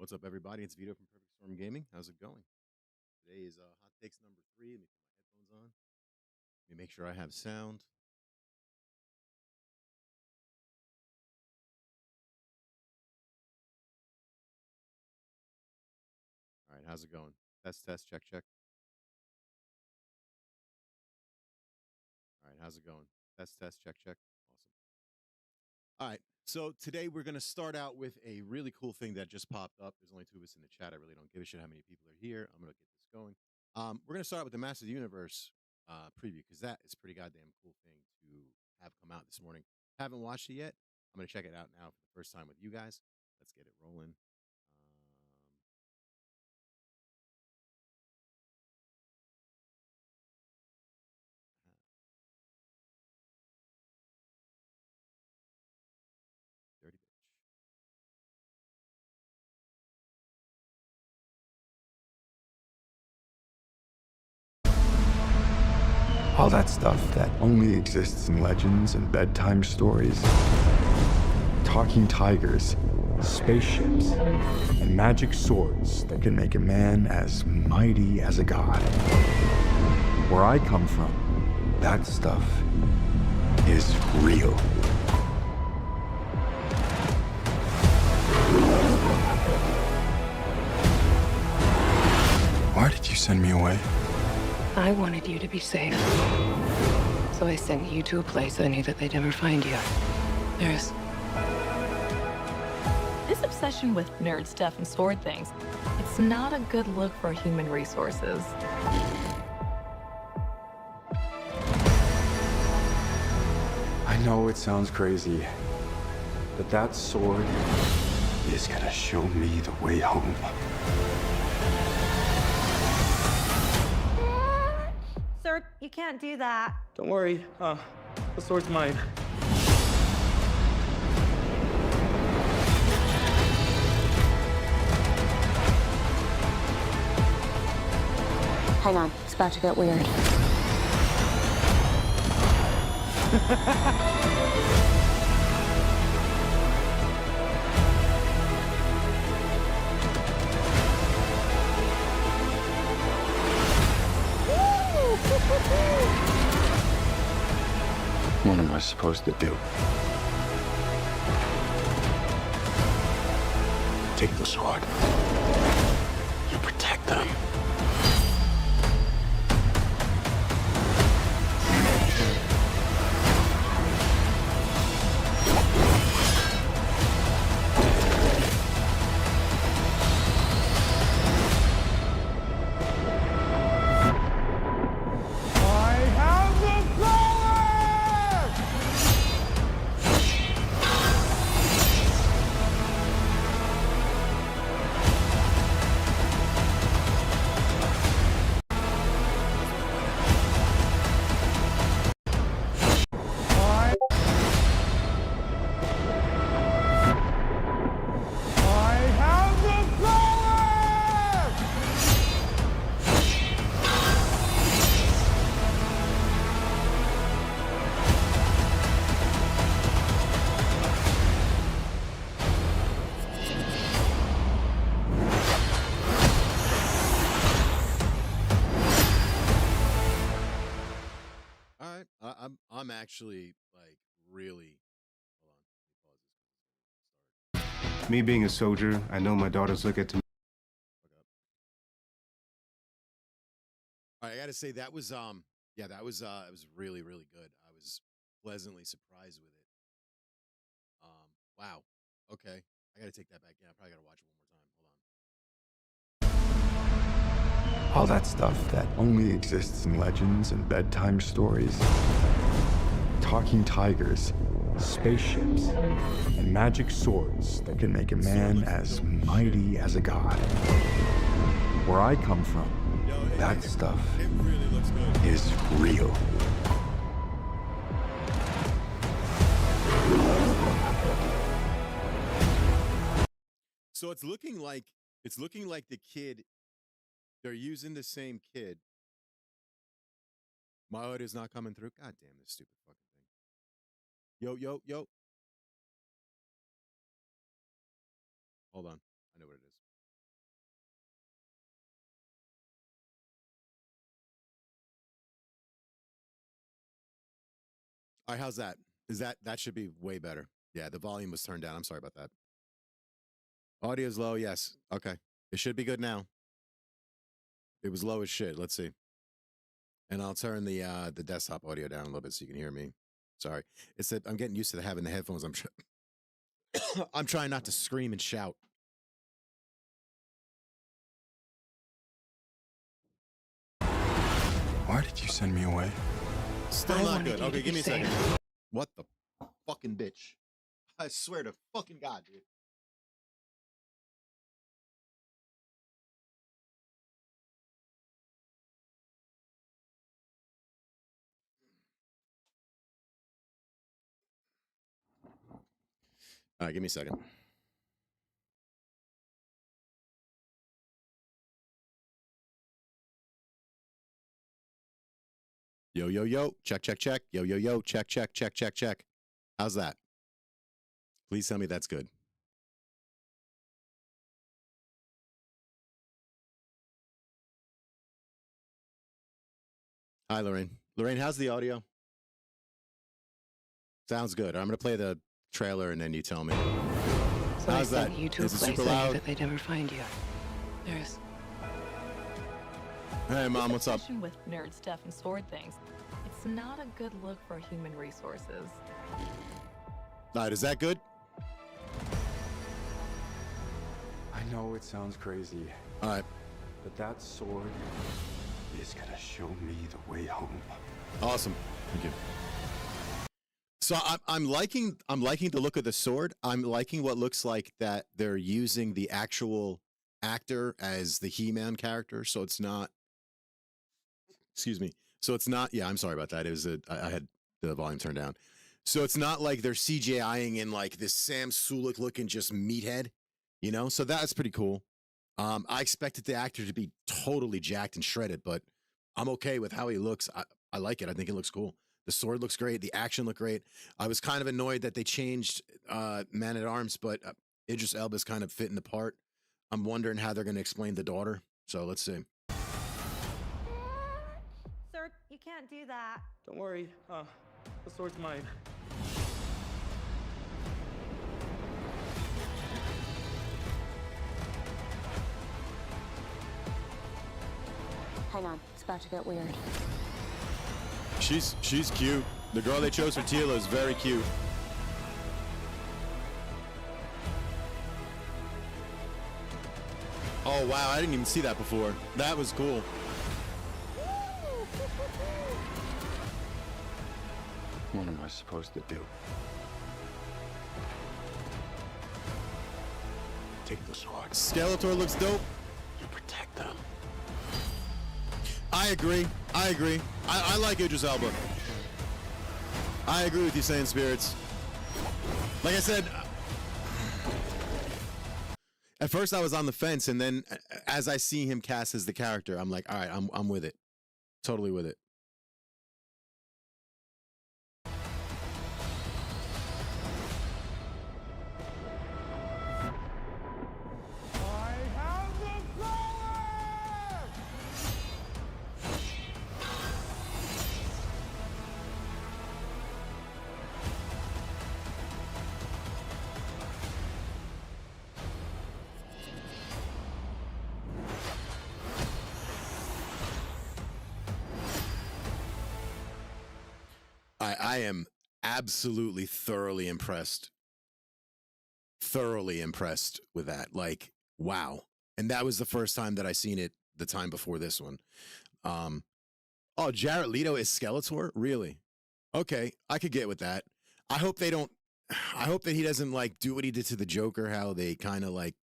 What's up, everybody? It's Vito from Perfect Storm Gaming. How's it going? Today is hot takes number 3. Let me put my headphones on. Let me make sure I have sound. All right, how's it going? Test, check, check. All right, how's it going? Test, check, check. Awesome. All right, so today we're going to start out with a really cool thing that just popped up. There's only 2 of us in the chat. I really don't give a shit how many people are here. I'm going to get this going. We're going to start with the Master of the Universe preview because that is a pretty goddamn cool thing to have come out this morning. Haven't watched it yet. I'm going to check it out now for the first time with you guys. Let's get it rolling. Dirty bitch. All that stuff that only exists in legends and bedtime stories. Talking tigers, spaceships, and magic swords that can make a man as mighty as a god. Where I come from, that stuff is real. Why did you send me away? I wanted you to be safe. So I sent you to a place I knew that they'd never find you. There's... This obsession with nerd stuff and sword things, it's not a good look for human resources. I know it sounds crazy, but that sword is gonna show me the way home. Sir, you can't do that. Don't worry, the sword's mine. Hang on, it's about to get weird. What am I supposed to do? Take the sword. You protect them. I'm actually like really. Hold on. Let me pause this. Me being a soldier, I know my daughters look at me. All right, I gotta say that was yeah, that was it was really, really good. I was pleasantly surprised with it. Wow. Okay. I gotta take that back in. I probably gotta watch it one more time. Hold on. All that stuff that only exists in legends and bedtime stories. Talking tigers, spaceships, and magic swords that can make a man as mighty as a god. Where I come from, that stuff is real. So it's looking like the kid, they're using the same kid. My audio is not coming through. God damn this stupid fucking thing. Yo. Hold on. I know what it is. All right, how's that? That should be way better. Yeah, the volume was turned down. I'm sorry about that. Audio's low, yes. Okay. It should be good now. It was low as shit. Let's see. And I'll turn the desktop audio down a little bit so you can hear me. Sorry. It's that I'm getting used to having the headphones. I'm trying not to scream and shout. Why did you send me away? Still not good. Okay, give me a second. What the fucking bitch? I swear to fucking God, dude. All right, give me a second. Yo, yo, yo, check, check, check. Yo, yo, yo, check, check, check, check, check. How's that? Please tell me that's good. Hi, Lorraine. Lorraine, how's the audio? Sounds good. I'm going to play the trailer and then you tell me. So how's that? You to a Is it place super loud? that they'd never find you. There's. Hey, Mom, what's up? Obsession with nerd stuff and sword things. It's not a good look for human resources. All right, is that good? I know it sounds crazy, All right. but that sword is gonna show me the way home. Awesome. Thank you. So I'm liking the look of the sword. I'm liking what looks like that they're using the actual actor as the He-Man character. So it's not. Excuse me. So it's not. Yeah, I'm sorry about that. It was I had the volume turned down. So it's not like they're CGIing in like this Sam Sulek looking just meathead, you know. So that's pretty cool. I expected the actor to be totally jacked and shredded, but I'm okay with how he looks. I like it. I think it looks cool. The sword looks great. The action looked great. I was kind of annoyed that they changed Man-at-Arms, but Idris Elba's kind of fitting the part. I'm wondering how they're going to explain the daughter. So let's see. Sir, you can't do that. Don't worry. The sword's mine. Hang on, it's about to get weird. She's cute. The girl they chose for Tila is very cute. Oh wow, I didn't even see that before. That was cool. What am I supposed to do? Take the sword. Skeletor looks dope. You protect them. I agree. I like Idris Elba. I agree with you saying spirits. Like I said, at first I was on the fence, and then as I see him cast as the character, I'm like, all right, I'm with it. Totally with it. I am absolutely thoroughly impressed with that. Like, wow. And that was the first time that I seen it the time before this one. Oh, Jared Leto is Skeletor? Really? Okay, I could get with that. I hope they don't, I hope that he doesn't like do what he did to the Joker, how they kind of like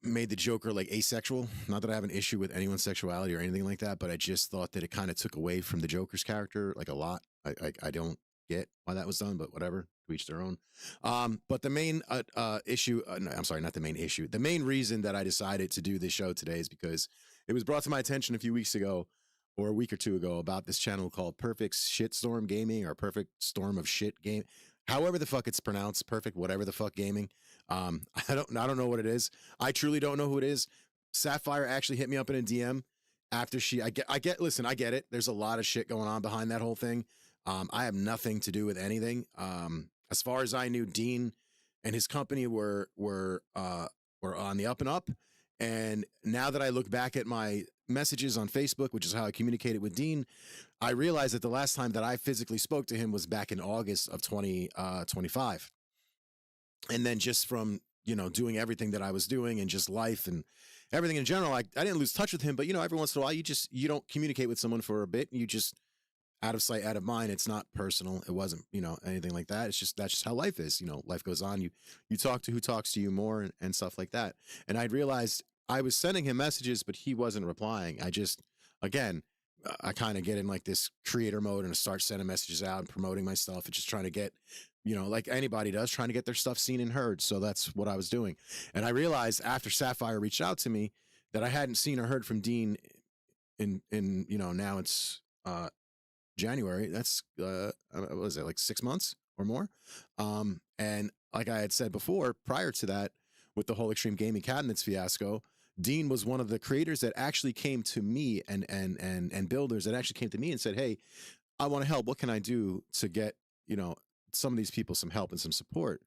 made the Joker like asexual. Not that I have an issue with anyone's sexuality or anything like that, but I just thought that it kind of took away from the Joker's character like a lot. I don't get why that was done, but whatever, to each their own. But the main issue, no, I'm sorry, not the main issue. The main reason that I decided to do this show today is because it was brought to my attention a few weeks ago, or a week or two ago, about this channel called Perfect Shitstorm Gaming, or Perfect Storm of Shit Game. However the fuck it's pronounced, perfect, whatever the fuck gaming. I don't know what it is. I truly don't know who it is. Sapphire actually hit me up in a DM after listen, I get it. There's a lot of shit going on behind that whole thing. I have nothing to do with anything. As far as I knew, Dean and his company were on the up and up. And now that I look back at my messages on Facebook, which is how I communicated with Dean, I realized that the last time that I physically spoke to him was back in August of 2025. And then just from, you know, doing everything that I was doing and just life and everything in general, I didn't lose touch with him. But, you know, every once in a while, you don't communicate with someone for a bit. You just out of sight, out of mind. It's not personal. It wasn't, you know, anything like that. It's just, that's just how life is. You know, life goes on. You talk to who talks to you more and stuff like that. And I'd realized I was sending him messages, but he wasn't replying. I just, again, I kind of get in like this creator mode and start sending messages out and promoting my stuff and just trying to get, you know, like anybody does, trying to get their stuff seen and heard. So that's what I was doing. And I realized after Sapphire reached out to me that I hadn't seen or heard from Dean in you know, now it's January. That's what was it, like 6 months or more? And like I had said before, prior to that, with the whole Extreme Gaming Cabinets fiasco, Dean was one of the creators that actually came to me and builders that actually came to me and said, "Hey, I want to help. What can I do to get, you know, some of these people some help and some support?"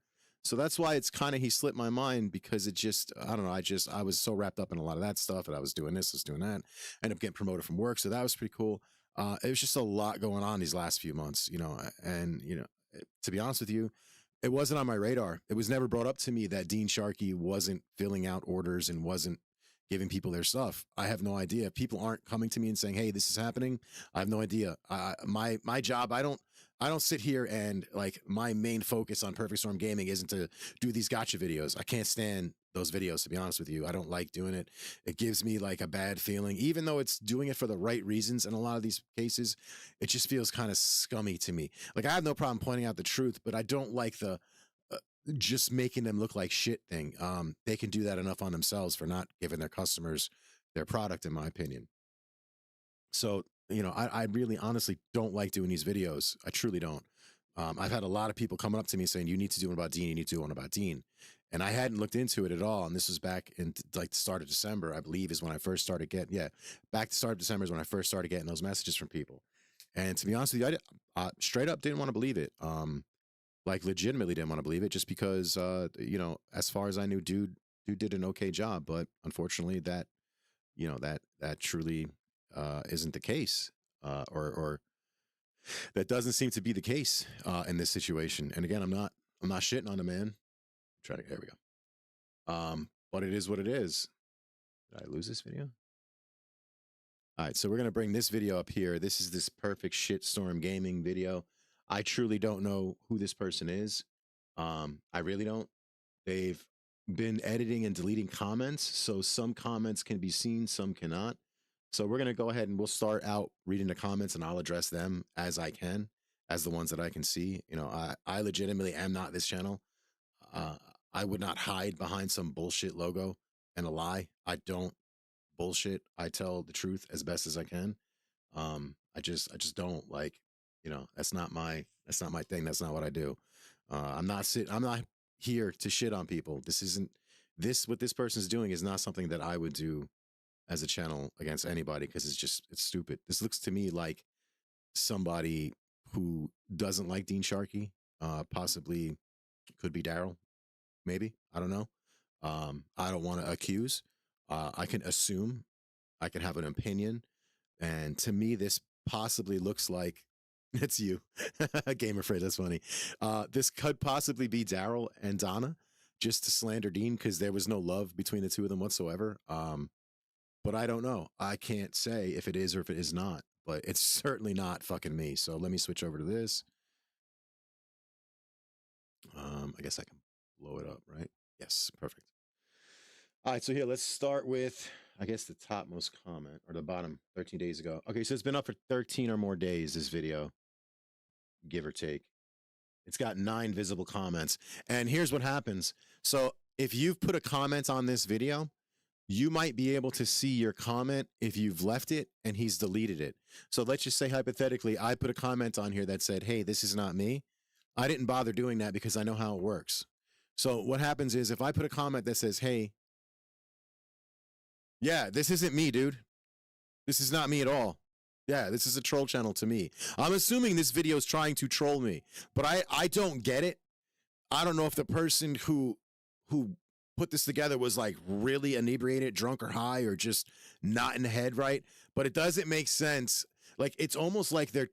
So that's why it's kind of, he slipped my mind, because it just, I don't know, I was so wrapped up in a lot of that stuff, and I was doing this, I was doing that, ended up getting promoted from work. So that was pretty cool. It was just a lot going on these last few months, you know, and, you know, to be honest with you, it wasn't on my radar. It was never brought up to me that Dean Sharkey wasn't filling out orders and wasn't giving people their stuff. I have no idea. People aren't coming to me and saying, "Hey, this is happening." I have no idea. My job, I don't sit here and, like, my main focus on Perfect Storm Gaming isn't to do these gotcha videos. I can't stand those videos, to be honest with you. I don't like doing it. It gives me like a bad feeling, even though it's doing it for the right reasons. In a lot of these cases, it just feels kind of scummy to me. Like, I have no problem pointing out the truth, but I don't like the just making them look like shit thing. They can do that enough on themselves for not giving their customers their product, in my opinion. So, you know, I really honestly don't like doing these videos. I truly don't. I've had a lot of people coming up to me saying, "You need to do one about Dean. You need to do one about Dean." And I hadn't looked into it at all. And this was back in like the start of December, I believe, is when I first started getting, back to start of December is when I first started getting those messages from people. And to be honest with you, I straight up didn't want to believe it. Like, legitimately didn't want to believe it, just because, you know, as far as I knew, dude did an okay job. But unfortunately, that, you know, that truly isn't the case, or that doesn't seem to be the case in this situation. And again, I'm not shitting on the man. There we go. But it is what it is. Did I lose this video? All right, so we're gonna bring this video up here. This is this perfect Shitstorm Gaming video. I truly don't know who this person is. I really don't. They've been editing and deleting comments, so some comments can be seen, some cannot. So we're going to go ahead and we'll start out reading the comments, and I'll address them as I can, as the ones that I can see. You know, I legitimately am not this channel. I would not hide behind some bullshit logo and a lie. I don't bullshit. I tell the truth as best as I can. I just don't, like, you know, that's not my thing. That's not what I do. I'm not here to shit on people. What this person's doing is not something that I would do as a channel against anybody, because it's stupid. This looks to me like somebody who doesn't like Dean Sharkey, possibly could be Daryl, maybe. I don't know. I don't want to accuse. I can assume. I can have an opinion. And to me, this possibly looks like it's you. Gamer Fred, that's funny. This could possibly be Daryl and Donna, just to slander Dean, because there was no love between the two of them whatsoever. But I don't know. I can't say if it is or if it is not, but it's certainly not fucking me. So let me switch over to this. I guess I can blow it up, right? Yes, perfect. All right, so here, let's start with, I guess, the topmost comment, or the bottom, 13 days ago. Okay, so it's been up for 13 or more days, this video, give or take. It's got 9 visible comments. And here's what happens. So if you've put a comment on this video, you might be able to see your comment if you've left it and he's deleted it. So let's just say, hypothetically, I put a comment on here that said, "Hey, this is not me." I didn't bother doing that because I know how it works. So what happens is, if I put a comment that says, "Hey, yeah, this isn't me, dude. This is not me at all. Yeah, this is a troll channel to me. I'm assuming this video is trying to troll me, but I don't get it. I don't know if the person who put this together was like really inebriated, drunk, or high, or just not in the head right. But it doesn't make sense. Like, it's almost like they're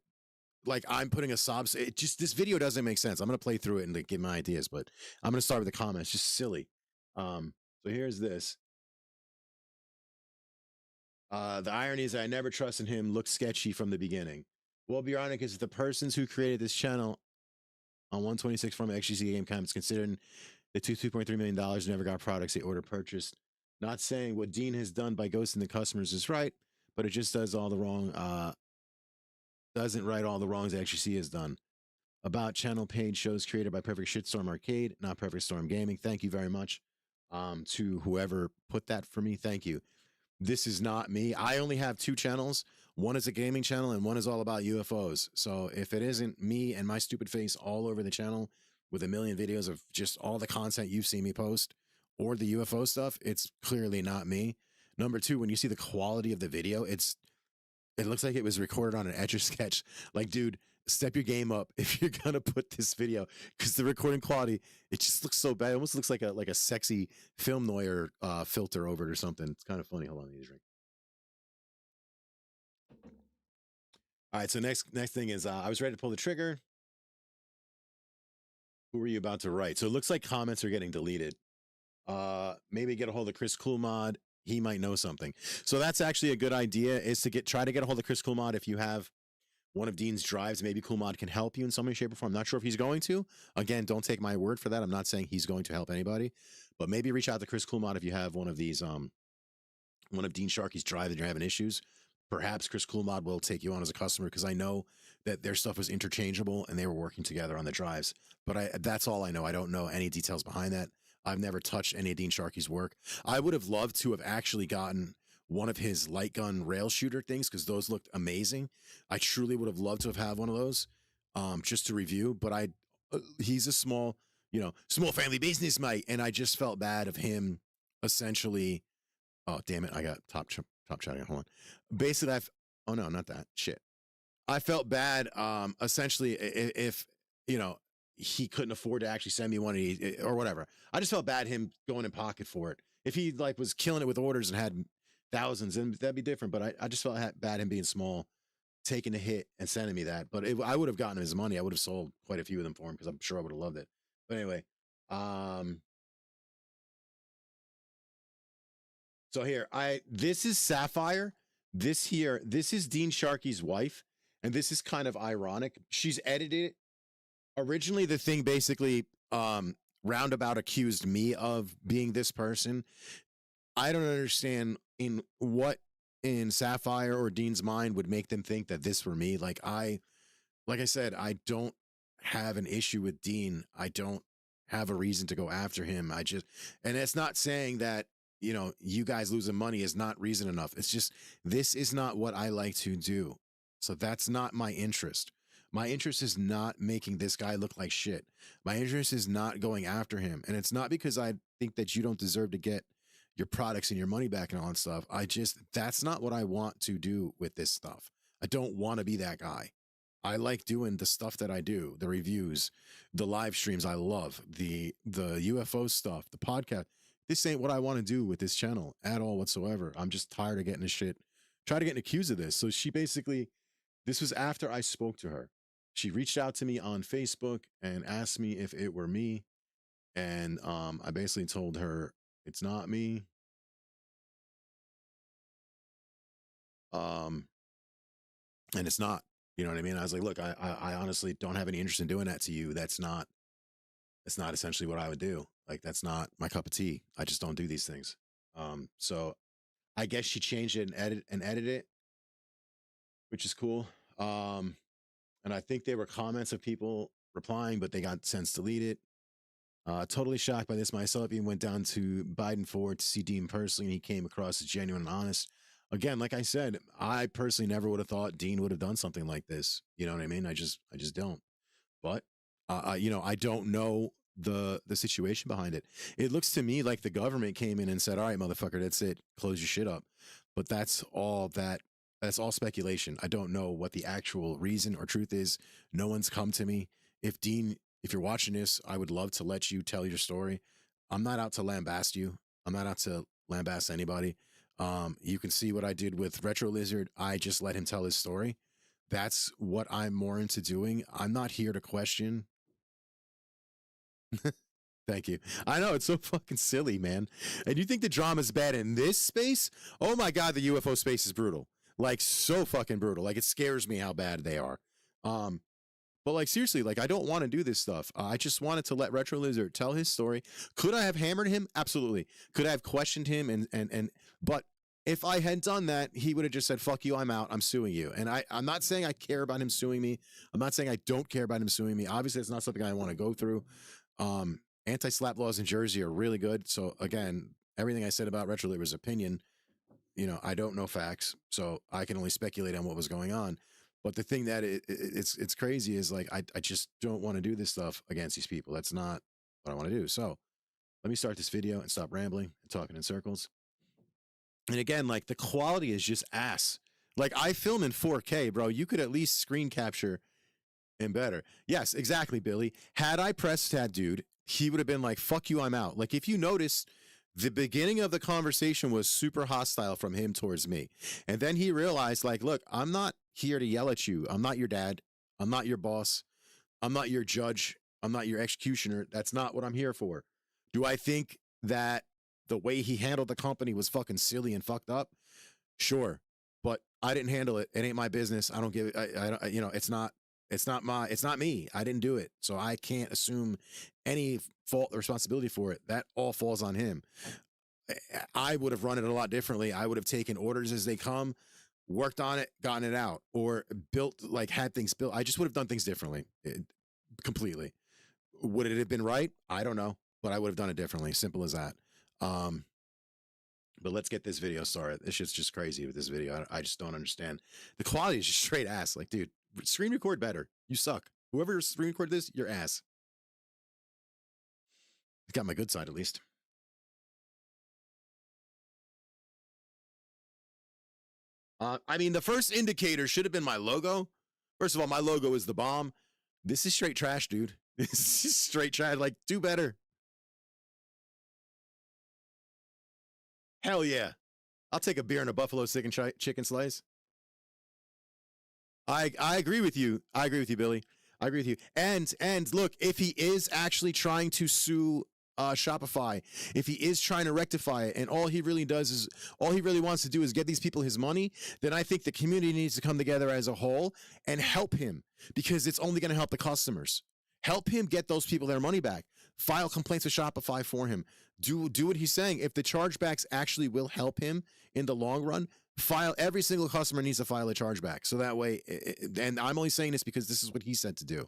like I'm putting a sob. It just, this video doesn't make sense. I'm gonna play through it and like, give my ideas, but I'm gonna start with the comments. Just silly. So here's this. The irony is that I never trusted him. Looked sketchy from the beginning. Well, be ironic is the persons who created this channel on 126 from XGC Game Comments, considering the $2.3 million never got products they ordered purchased. Not saying what Dean has done by ghosting the customers is right, but it just does all the wrong. Doesn't right all the wrongs that XGC has done. About channel page shows created by Perfect Shitstorm Arcade, not Perfect Storm Gaming. Thank you very much to whoever put that for me. Thank you. This is not me. I only have 2 channels. One is a gaming channel and one is all about UFOs. So if it isn't me and my stupid face all over the channel with a million videos of just all the content you've seen me post or the UFO stuff, it's clearly not me. Number 2, when you see the quality of the video, it looks like it was recorded on an etch-a-sketch. Like, dude, step your game up if you're gonna put this video, because the recording quality, it just looks so bad. It almost looks like a sexy film noir filter over it or something. It's kind of funny. Hold on, I need a drink. All right, so next thing is I was ready to pull the trigger. Who were you about to write? So it looks like comments are getting deleted. Maybe get a hold of Chris Coolmod. He might know something. So that's actually a good idea, is to try to get a hold of Chris Coolmod. If you have one of Dean's drives, maybe Coolmod can help you in some way, shape, or form. I'm not sure if he's going to. Again, don't take my word for that. I'm not saying he's going to help anybody, but maybe reach out to Chris Coolmod if you have one of these, one of Dean Sharkey's drive that you're having issues. Perhaps Chris Coolmod will take you on as a customer, because I know that their stuff was interchangeable and they were working together on the drives. But that's all I know. I don't know any details behind that. I've never touched any of Dean Sharkey's work. I would have loved to have actually gotten one of his light gun rail shooter things, because those looked amazing. I truly would have loved to have had one of those just to review. But he's a small family business, mate. And I just felt bad of him essentially. Oh, damn it. I got top chat. Hold on. Basically, oh no, not that shit. I felt bad essentially if he couldn't afford to actually send me one of these or whatever. I just felt bad him going in pocket for it. If he like was killing it with orders and had thousands, then that'd be different. But I just felt bad him being small, taking a hit and sending me that. But I would have gotten his money. I would have sold quite a few of them for him, because I'm sure I would have loved it. But anyway, so here, this is Sapphire. This is Dean Sharkey's wife, and this is kind of ironic. She's edited it. Originally, the thing basically roundabout accused me of being this person. I don't understand what in Sapphire or Dean's mind would make them think that this were me. Like I said, I don't have an issue with Dean. I don't have a reason to go after him. And it's not saying that, you guys losing money is not reason enough. It's just, this is not what I like to do. So that's not my interest. My interest is not making this guy look like shit. My interest is not going after him. And it's not because I think that you don't deserve to get your products and your money back and all that stuff. That's not what I want to do with this stuff. I don't want to be that guy. I like doing the stuff that I do, the reviews, the live streams. I love the UFO stuff, the podcast. This ain't what I want to do with this channel at all whatsoever. I'm just tired of getting this shit, trying to get accused of this. So she basically, this was after I spoke to her. She reached out to me on Facebook and asked me if it were me. And I basically told her it's not me. And it's not, you know what I mean? I was like, look, I honestly don't have any interest in doing that to you. That's not essentially what I would do. Like, that's not my cup of tea. I just don't do these things. So I guess she changed it and edited it, which is cool. And I think there were comments of people replying, but they got since deleted. Totally shocked by this myself. Even went down to Biden Ford to see Dean personally, and he came across as genuine and honest. Again, like I said, I personally never would have thought Dean would have done something like this. You know what I mean? I just don't. But I don't know the situation behind it. It looks to me like the government came in and said, all right, motherfucker, that's it. Close your shit up. But that's all that That's all speculation. I don't know what the actual reason or truth is. No one's come to me. If Dean, if you're watching this, I would love to let you tell your story. I'm not out to lambast you. I'm not out to lambast anybody. You can see what I did with Retro Lizard. I just let him tell his story. That's what I'm more into doing. I'm not here to question. Thank you. I know, it's so fucking silly, man. And you think the drama's bad in this space? Oh my God, the UFO space is brutal. Like, so fucking brutal. Like, it scares me how bad they are. But like, seriously, like, I don't want to do this stuff. I just wanted to let Retro Lizard tell his story. Could I have hammered him? Absolutely. Could I have questioned him? But if I had done that, he would have just said, fuck you, I'm out, I'm suing you. And I'm not saying I care about him suing me. I'm not saying I don't care about him suing me. Obviously, it's not something I want to go through. Anti-slap laws in Jersey are really good. So again, everything I said about Retro Lizard's opinion, you know, I don't know facts, so I can only speculate on what was going on. But the thing that it's crazy is, like, I just don't want to do this stuff against these people. That's not what I want to do. So let me start this video and stop rambling and talking in circles. And again, like, the quality is just ass. Like, I film in 4K, bro. You could at least screen capture and better. Yes, exactly, Billy. Had I pressed that dude, he would have been like, fuck you, I'm out. Like, if you notice, the beginning of the conversation was super hostile from him towards me. And then he realized, like, look, I'm not here to yell at you. I'm not your dad. I'm not your boss. I'm not your judge. I'm not your executioner. That's not what I'm here for. Do I think that the way he handled the company was fucking silly and fucked up? Sure. But I didn't handle it. It ain't my business. I don't give it. I don't, you know, it's not me. I didn't do it. So I can't assume any fault or responsibility for it. That all falls on him. I would have run it a lot differently. I would have taken orders as they come, worked on it, gotten it out, or built, like, had things built. I just would have done things differently, completely. Would it have been right? I don't know, but I would have done it differently. Simple as that. But let's get this video started. This shit's just crazy with this video. I just don't understand. The quality is just straight ass. Like, dude, screen record better. You suck. Whoever screen recorded this, your ass. Got my good side, at least. I mean, the first indicator should have been my logo. First of all, my logo is the bomb. This is straight trash, dude. This is straight trash. Like, do better. Hell yeah. I'll take a beer and a buffalo chicken slice. I agree with you. I agree with you, Billy. I agree with you. And look, if he is actually trying to sue Shopify, if he is trying to rectify it, and all he really wants to do is get these people his money, then I think the community needs to come together as a whole and help him, because it's only going to help the customers. Help him get those people their money back. File complaints with Shopify for him. Do what he's saying. If the chargebacks actually will help him in the long run, every single customer needs to file a chargeback. So that way, and I'm only saying this because this is what he said to do.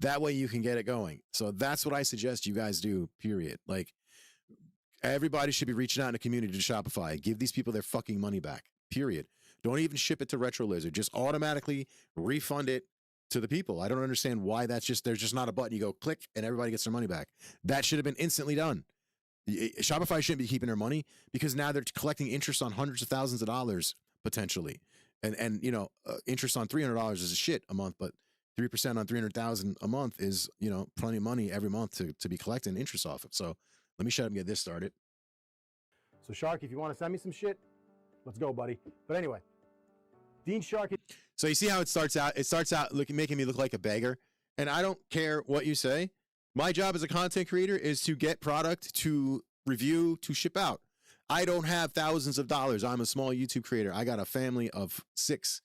That way you can get it going. So that's what I suggest you guys do, period. Like, everybody should be reaching out in the community to Shopify. Give these people their fucking money back, period. Don't even ship it to Retro Lizard. Just automatically refund it to the people. I don't understand why there's just not a button. You go click and everybody gets their money back. That should have been instantly done. Shopify shouldn't be keeping their money, because now they're collecting interest on hundreds of thousands of dollars potentially. And you know, interest on $300 is a shit a month, but 3% on 300,000 a month is, you know, plenty of money every month to be collecting interest off of. So let me shut up and get this started. So Shark, if you want to send me some shit, let's go, buddy. But anyway, Dean Sharkey. So you see how it starts out? It starts out making me look like a beggar. And I don't care what you say. My job as a content creator is to get product, to review, to ship out. I don't have thousands of dollars. I'm a small YouTube creator. I got a family of 6.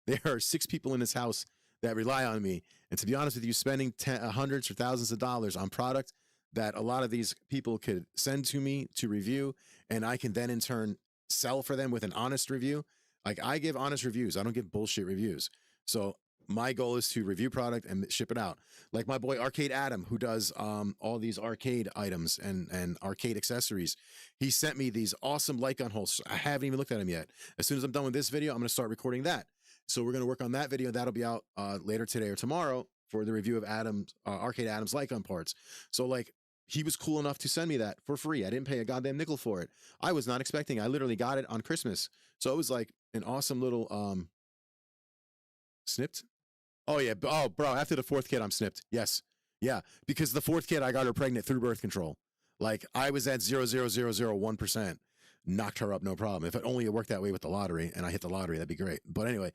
There are 6 people in this house that rely on me. And to be honest with you, spending hundreds or thousands of dollars on product that a lot of these people could send to me to review, and I can then in turn sell for them with an honest review. Like, I give honest reviews. I don't give bullshit reviews. So my goal is to review product and ship it out. Like my boy Arcade Adam, who does all these arcade items and arcade accessories. He sent me these awesome light gun holes. I haven't even looked at them yet. As soon as I'm done with this video, I'm going to start recording that. So we're going to work on that video. That'll be out later today or tomorrow for the review of Arcade Adam's light gun parts. So like, he was cool enough to send me that for free. I didn't pay a goddamn nickel for it. I was not expecting. I literally got it on Christmas. So it was like, an awesome little snipped. Oh yeah. Oh bro, after the 4th kid, I'm snipped. Yes. Yeah. Because the 4th kid, I got her pregnant through birth control. Like I was at 0.0001%. Knocked her up, no problem. If it only worked that way with the lottery and I hit the lottery, that'd be great. But anyway,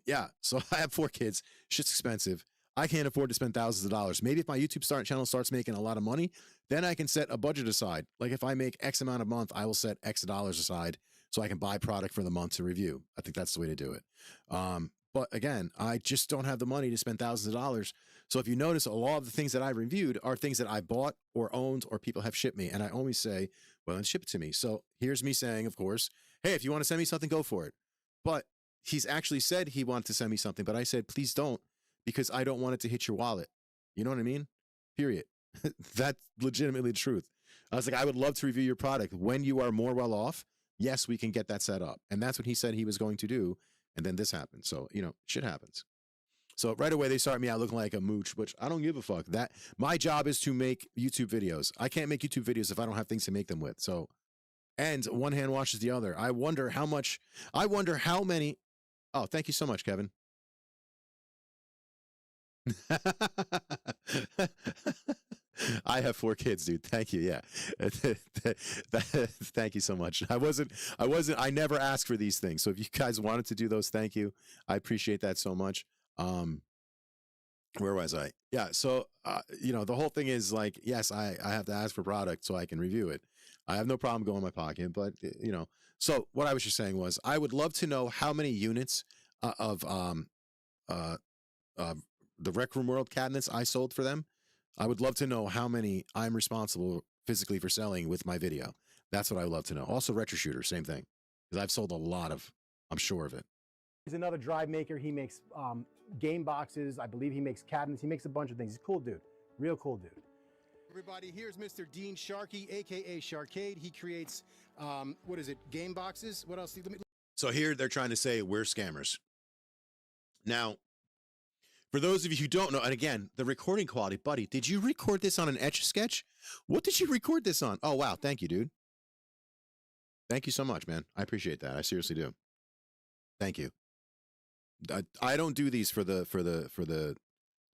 yeah. So I have 4 kids. Shit's expensive. I can't afford to spend thousands of dollars. Maybe if my YouTube channel starts making a lot of money, then I can set a budget aside. Like if I make X amount a month, I will set X dollars aside so I can buy product for the month to review. I think that's the way to do it. But again, I just don't have the money to spend thousands of dollars. So if you notice, a lot of the things that I reviewed are things that I bought or owned or people have shipped me. And I always say, well, then ship it to me. So here's me saying, of course, hey, if you want to send me something, go for it. But he's actually said he wanted to send me something, but I said, please don't, because I don't want it to hit your wallet. You know what I mean? Period. That's legitimately the truth. I was like, I would love to review your product. When you are more well off, yes, we can get that set up. And that's what he said he was going to do. And then this happened. So, you know, shit happens. So right away, they start me out looking like a mooch, which I don't give a fuck. That my job is to make YouTube videos. I can't make YouTube videos if I don't have things to make them with. So, and one hand washes the other. I wonder how many. Oh, thank you so much, Kevin. I have 4 kids, dude. Thank you. Yeah. Thank you so much. I never asked for these things. So if you guys wanted to do those, thank you. I appreciate that so much. Where was I? Yeah. So, you know, the whole thing is like, yes, I have to ask for product so I can review it. I have no problem going in my pocket, but you know, so what I was just saying was I would love to know how many units of the Rec Room World cabinets I sold for them. I would love to know how many I'm responsible physically for selling with my video. That's what I would love to know. Also, Retro Shooter, same thing. Because I've sold a lot of, I'm sure of it. He's another drive maker. He makes game boxes. I believe he makes cabinets. He makes a bunch of things. He's a cool dude. Real cool dude. Everybody, here's Mr. Dean Sharkey, aka Sharkade. He creates, what is it, game boxes? What else? So here they're trying to say we're scammers. Now, for those of you who don't know, and again, the recording quality, buddy, did you record this on an etch-a-sketch? What did you record this on? Oh, wow. Thank you, dude. Thank you so much, man. I appreciate that. I seriously do. Thank you. I don't do these for the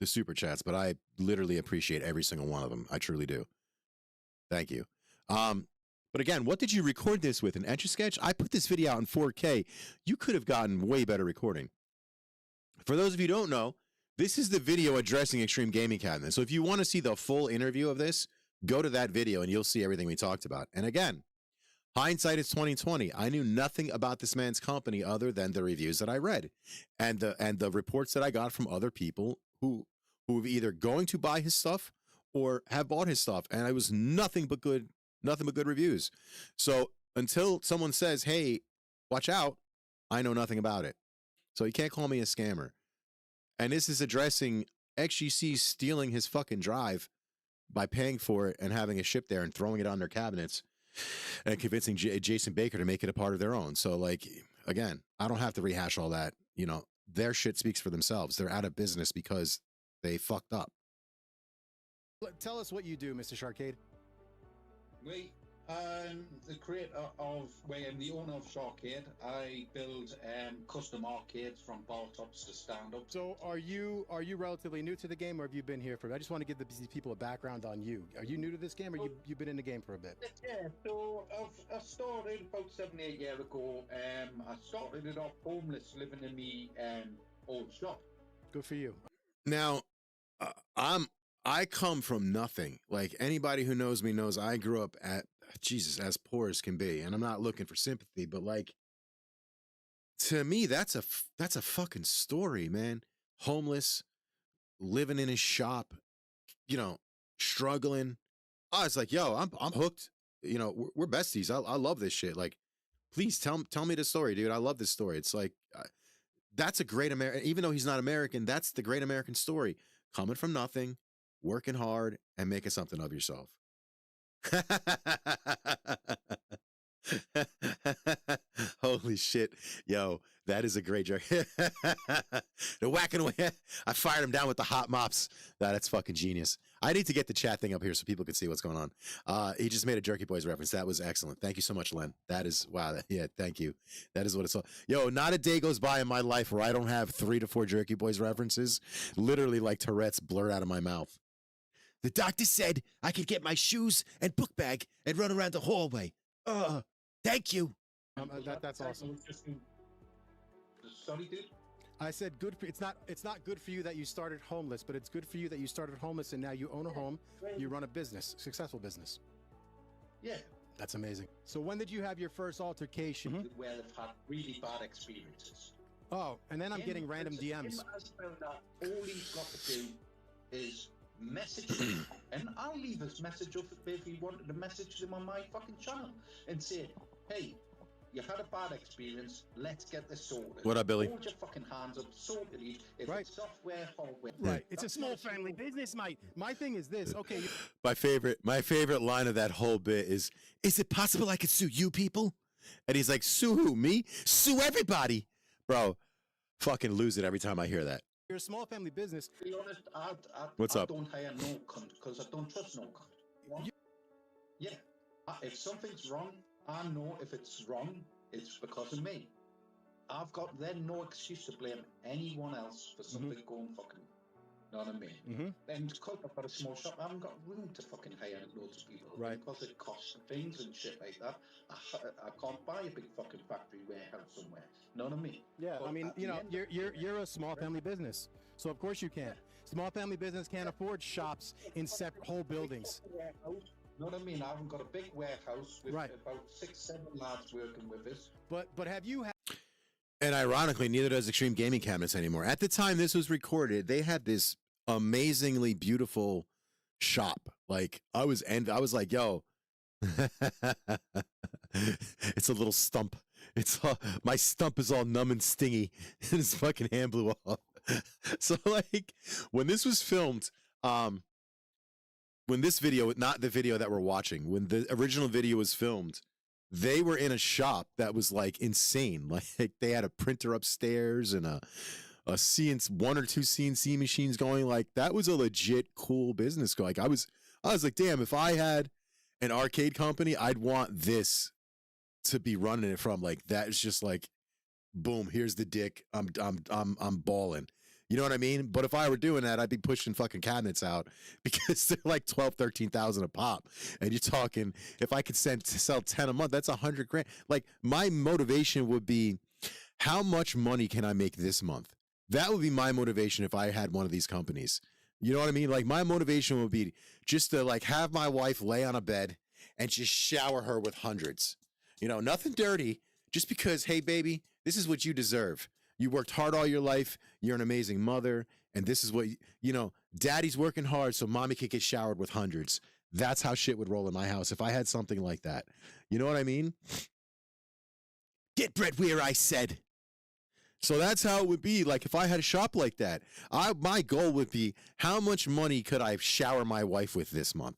super chats, but I literally appreciate every single one of them. I truly do. Thank you. But again, what did you record this with? An etch-a-sketch? I put this video out in 4K. You could have gotten way better recording. For those of you who don't know, this is the video addressing Extreme Gaming Cabinet. So if you want to see the full interview of this, go to that video and you'll see everything we talked about. And again, hindsight is 2020. I knew nothing about this man's company other than the reviews that I read and the reports that I got from other people who are either going to buy his stuff or have bought his stuff. And it was nothing but good reviews. So until someone says, hey, watch out, I know nothing about it. So you can't call me a scammer. And this is addressing XGC stealing his fucking drive by paying for it and having it shipped there and throwing it on their cabinets and convincing Jason Baker to make it a part of their own. So, like, again, I don't have to rehash all that. You know, their shit speaks for themselves. They're out of business because they fucked up. Tell us what you do, Mr. Sharkade. We, the creator of, and the owner of Sharkade, I build custom arcades from bar tops to stand up. So are you relatively new to the game, or have you been here for? I just want to give these people a background on you. Are you new to this game, or you've been in the game for a bit? Yeah, so I started about 7-8 years ago. I started it off homeless, living in the old shop. Good for you. Now, I come from nothing. Like, anybody who knows me knows I grew up at, Jesus, as poor as can be. And I'm not looking for sympathy, but like, to me, that's a fucking story, man. Homeless, living in his shop, you know, struggling. I was like, yo, I'm hooked. You know, we're besties. I love this shit. Like, please tell me the story, dude. I love this story. It's like, that's a great American, even though he's not American, that's the great American story. Coming from nothing, working hard, and making something of yourself. Holy shit. Yo, that is a great joke. The whacking away. I fired him down with the hot mops. That's fucking genius. I need to get the chat thing up here so people can see what's going on. He just made a Jerky Boys reference. That was excellent. Thank you so much, Len. That is, wow. Yeah, thank you. That is what it's all. Yo, not a day goes by in my life where I don't have 3 to 4 Jerky Boys references. Literally like Tourette's blurred out of my mouth. The doctor said I could get my shoes and book bag and run around the hallway. Thank you. That's awesome. Sorry, dude. I said good for it's not good for you that you started homeless, but it's good for you that you started homeless and now you own a home, you run a business, successful business. Yeah. That's amazing. So when did you have your first altercation? Where they've had really bad experiences. Oh, and then I'm getting random DMs. All he's got to do is message him, and I'll leave his message up if he wanted to message him on my fucking channel and say, hey, you had a bad experience, let's get this sorted. What up, Billy? Hold your fucking hands up, sorted it. If it's software, hardware. Right. It's a small family business, mate. My thing is this. Okay. My favorite line of that whole bit is it possible I could sue you people? And he's like, sue who? Me? Sue everybody. Bro, fucking lose it every time I hear that. You're a small family business. To be honest, What's up? I don't hire no cunt because I don't trust no cunt. Yeah. If something's wrong, I know if it's wrong, it's because of me. I've got then no excuse to blame anyone else for something going fucking. You know what I mean? And because I've got a small shop, I haven't got room to fucking hire loads of people. Right. Because it costs things and shit like that. I can't buy a big fucking factory warehouse somewhere. You know what I mean? Yeah, but I mean, you know, you're a small family business, so of course you can. Small family business can't afford shops in separate whole buildings. You know what I mean? I haven't got a big warehouse with about 6-7 lads working with us. But have you had? And ironically, neither does Extreme Gaming Cabinets anymore. At the time this was recorded, they had this amazingly beautiful shop. Like I was like, yo, it's a little stump. It's my stump is all numb and stingy, and his fucking hand blew off. So like, when this was filmed, when this video, not the video that we're watching, when the original video was filmed, they were in a shop that was like insane. Like they had a printer upstairs and a one or two CNC machines going. Like that was a legit cool business. Like I was like, damn, if I had an arcade company, I'd want this to be running it from. Like that is just like, boom, here's the dick. I'm balling. You know what I mean? But if I were doing that, I'd be pushing fucking cabinets out because they're like 12, 13,000 a pop. And you're talking, if I could sell 10 a month, that's 100 grand. Like my motivation would be, how much money can I make this month? That would be my motivation if I had one of these companies. You know what I mean? Like my motivation would be just to like have my wife lay on a bed and just shower her with hundreds. You know, nothing dirty, just because, hey baby, this is what you deserve. You worked hard all your life. You're an amazing mother. And this is what, you know, daddy's working hard so mommy could get showered with hundreds. That's how shit would roll in my house if I had something like that. You know what I mean? Get bread where I said. So that's how it would be. Like if I had a shop like that, my goal would be, how much money could I shower my wife with this month?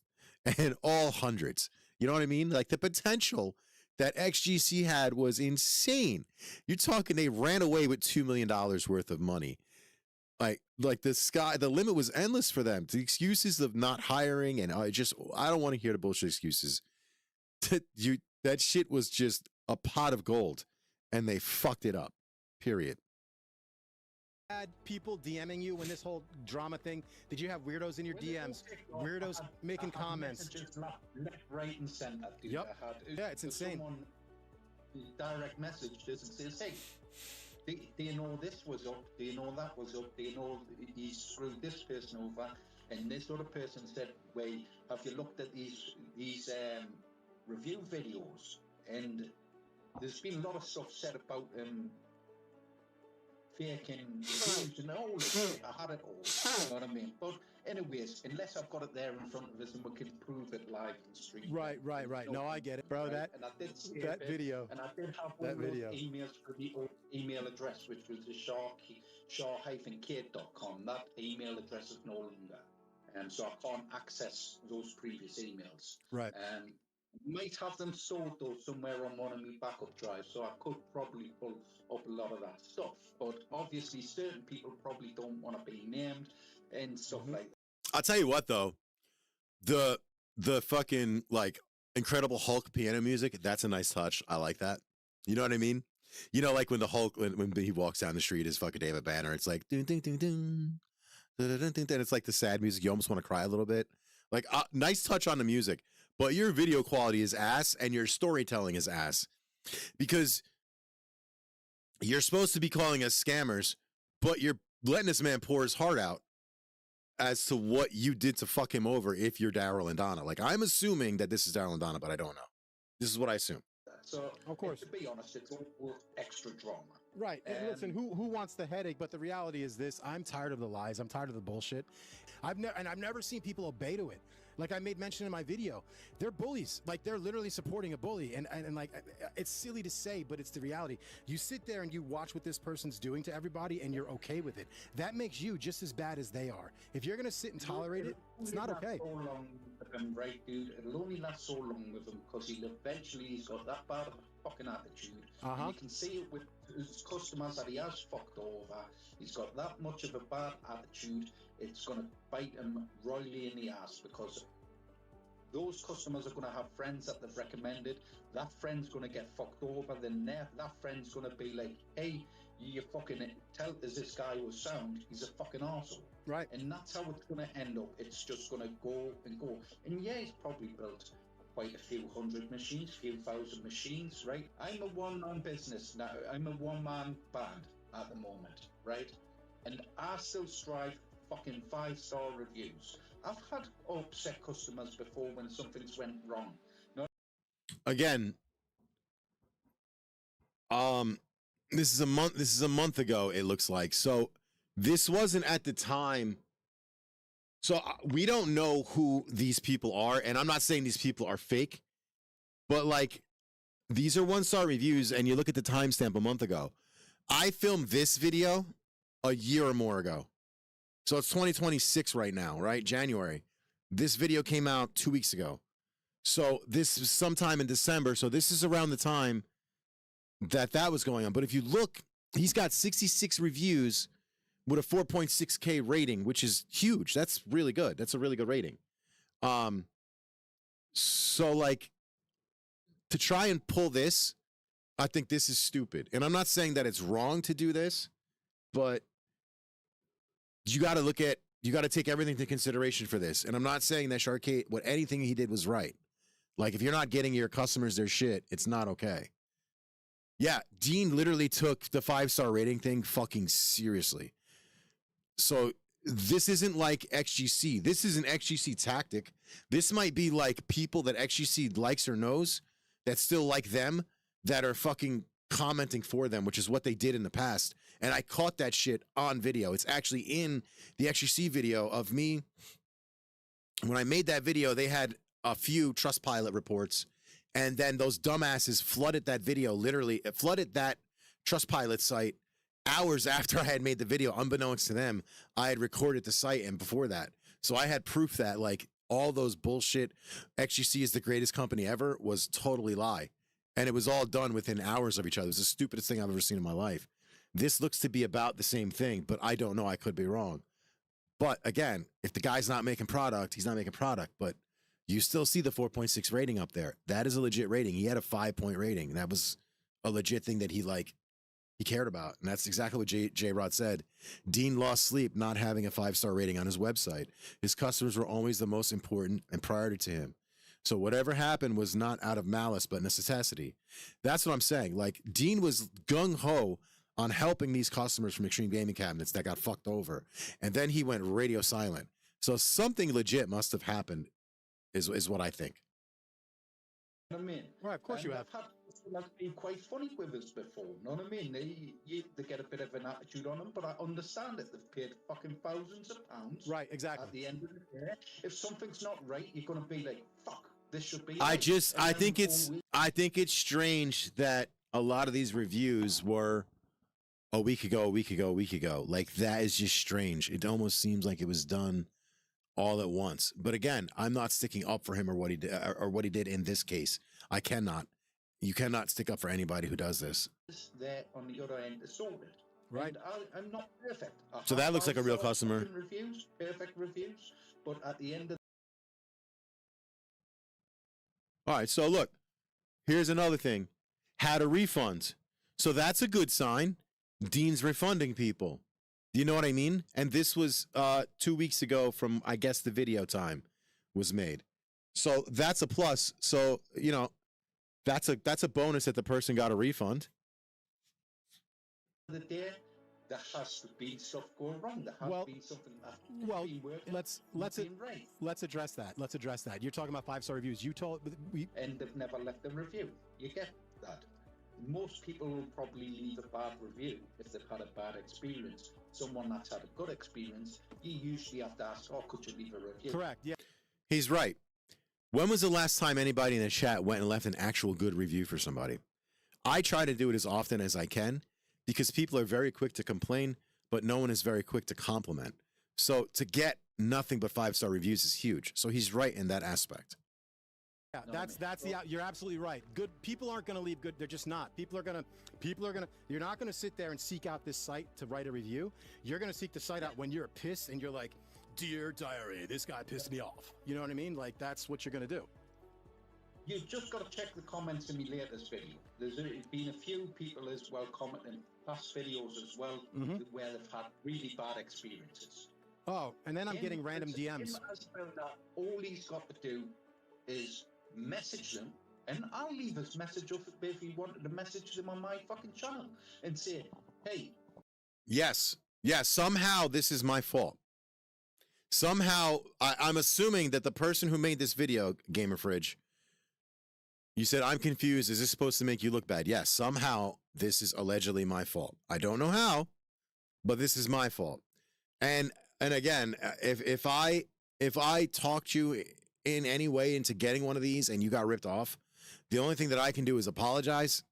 And all hundreds. You know what I mean? Like the potential that XGC had was insane. You're talking, they ran away with $2 million worth of money. Like the limit was endless for them. The excuses of not hiring, and I don't want to hear the bullshit excuses. That shit was just a pot of gold, and they fucked it up. Period. Had people DMing you when this whole drama thing? Did you have weirdos in your DMs? Weirdos making comments? Left, right, and center. Dude. Yep. Yeah, it's insane. Someone direct messaged us and says, "Hey, do you know this was up? Do you know that was up? Do you know he screwed this person over?" And this other person said, "Wait, have you looked at these review videos?" And there's been a lot of stuff said about faking reviews and all this shit. I had it all. You know what I mean? But anyways, unless I've got it there in front of us and we can prove it live in the street. Right. No, I get it, bro. Right? And I did that video. And I did have one of those emails for the old email address, which was the shaw-kid.com. That email address is no longer. And so I can't access those previous emails. Right. Might have them stored though somewhere on one of my backup drives, so I could probably pull up a lot of that stuff. But obviously, certain people probably don't want to be named and stuff like that. I'll tell you what, though. the fucking like Incredible Hulk piano music, that's a nice touch. I like that. You know what I mean? You know, like when the Hulk, when he walks down the street as fucking David Banner, it's like ding ding ding ding, and it's like the sad music. You almost want to cry a little bit. Like nice touch on the music, but your video quality is ass and your storytelling is ass, because you're supposed to be calling us scammers, but you're letting this man pour his heart out as to what you did to fuck him over if you're Daryl and Donna. Like, I'm assuming that this is Daryl and Donna, but I don't know. This is what I assume. So, of course, to be honest, it's all extra drama. Right. And listen, who wants the headache? But the reality is this: I'm tired of the lies. I'm tired of the bullshit. I've never seen people obey to it. Like I made mention in my video, they're bullies. Like they're literally supporting a bully, and like it's silly to say, but it's the reality. You sit there and you watch what this person's doing to everybody, and you're okay with it. That makes you just as bad as they are. If you're gonna sit and tolerate it, it's not okay. So long with him, right, dude? It'll only last so long with him because he's got that bad of a fucking attitude. And you can see it with his customers that he has fucked over. He's got that much of a bad attitude. It's going to bite him royally in the ass, because those customers are going to have friends that they've recommended. That friend's going to get fucked over. Then that friend's going to be like, hey, you fucking tell us this guy was sound. He's a fucking arsehole. Right. And that's how it's going to end up. It's just going to go and go. And yeah, he's probably built quite a few hundred machines, few thousand machines, right? I'm a one-man business now. I'm a one-man band at the moment, right? And I still strive fucking 5-star reviews. I've had upset customers before when something's went wrong. Again, this is a month ago, it looks like. So this wasn't at the time. So we don't know who these people are, and I'm not saying these people are fake, but like these are 1-star reviews, and you look at the timestamp a month ago. I filmed this video a year or more ago. So it's 2026 right now, right? January. This video came out 2 weeks ago. So this is sometime in December. So this is around the time that was going on. But if you look, he's got 66 reviews with a 4.6K rating, which is huge. That's really good. That's a really good rating. So like to try and pull this, I think this is stupid. And I'm not saying that it's wrong to do this, but you got to take everything into consideration for this. And I'm not saying that Sharkade, anything he did was right. Like if you're not getting your customers their shit, it's not okay. Yeah, Dean literally took the 5-star rating thing fucking seriously. So this isn't like XGC. This is an XGC tactic. This might be like people that XGC likes or knows that still like them, that are fucking commenting for them, which is what they did in the past. And I caught that shit on video. It's actually in the XGC video of me. When I made that video, they had a few Trustpilot reports, and then those dumbasses flooded that video, literally flooded that Trustpilot site hours after I had made the video. Unbeknownst to them, I had recorded the site, and before that. So I had proof that like all those bullshit XGC is the greatest company ever was totally lie. And it was all done within hours of each other. It was the stupidest thing I've ever seen in my life. This looks to be about the same thing, but I don't know. I could be wrong. But again, if the guy's not making product, he's not making product. But you still see the 4.6 rating up there. That is a legit rating. He had a 5-point rating. And that was a legit thing that he cared about. And that's exactly what J-Rod said. Dean lost sleep not having a 5-star rating on his website. His customers were always the most important and priority to him. So whatever happened was not out of malice, but necessity. That's what I'm saying. Like Dean was gung-ho on helping these customers from Extreme Gaming Cabinets that got fucked over. And then he went radio silent. So something legit must have happened is what I think. You know what I mean? Right, of course you have. I've had customers been quite funny with us before. You know what I mean? They get a bit of an attitude on them, but I understand it. They've paid fucking thousands of pounds. Right, exactly. At the end of the day, if something's not right, you're going to be like, fuck, this should be I right. think it's strange that a lot of these reviews were a week ago. Like that is just strange. It almost seems like it was done all at once. But again, I'm not sticking up for him or what he did in this case. I cannot. You cannot stick up for anybody who does this. There on the other end is sorted. Right. And I'm not perfect. So that looks like a real customer. Perfect reviews, but at the end of All right, so look, here's another thing. How to refund. So that's a good sign. Dean's refunding people. Do you know what I mean? And this was 2 weeks ago from, I guess, the video time was made. So that's a plus. So, you know, that's a bonus that the person got a refund. The day there has to be stuff going wrong. There has been something that been working, let's address that. Let's address that. You're talking about 5-star reviews. And they've never left a review. You get that. Most people will probably leave a bad review if they've had a bad experience. Someone that's had a good experience, you usually have to ask, oh, could you leave a review? Correct, yeah. He's right. When was the last time anybody in the chat went and left an actual good review for somebody? I try to do it as often as I can because people are very quick to complain, but no one is very quick to compliment. So to get nothing but 5-star reviews is huge. So he's right in that aspect. Yeah, you're absolutely right. Good people aren't going to leave good. They're just not. People are going to, you're not going to sit there and seek out this site to write a review. You're going to seek the site out when you're pissed and you're like, dear diary, this guy pissed me off. You know what I mean? Like, that's what you're going to do. You've just got to check the comments in my latest video. There's been a few people as well commenting past videos as well where they've had really bad experiences. Oh, and then I'm getting random DMs. All he's got to do is message them, and I'll leave his message up if he wanted to message them on my fucking channel and say, hey. Yes, somehow this is my fault. Somehow, I'm assuming that the person who made this video, Gamer Fridge, you said, I'm confused. Is this supposed to make you look bad? Yes, somehow this is allegedly my fault. I don't know how, but this is my fault. And again, if I talked you in any way into getting one of these and you got ripped off, the only thing that I can do is apologize.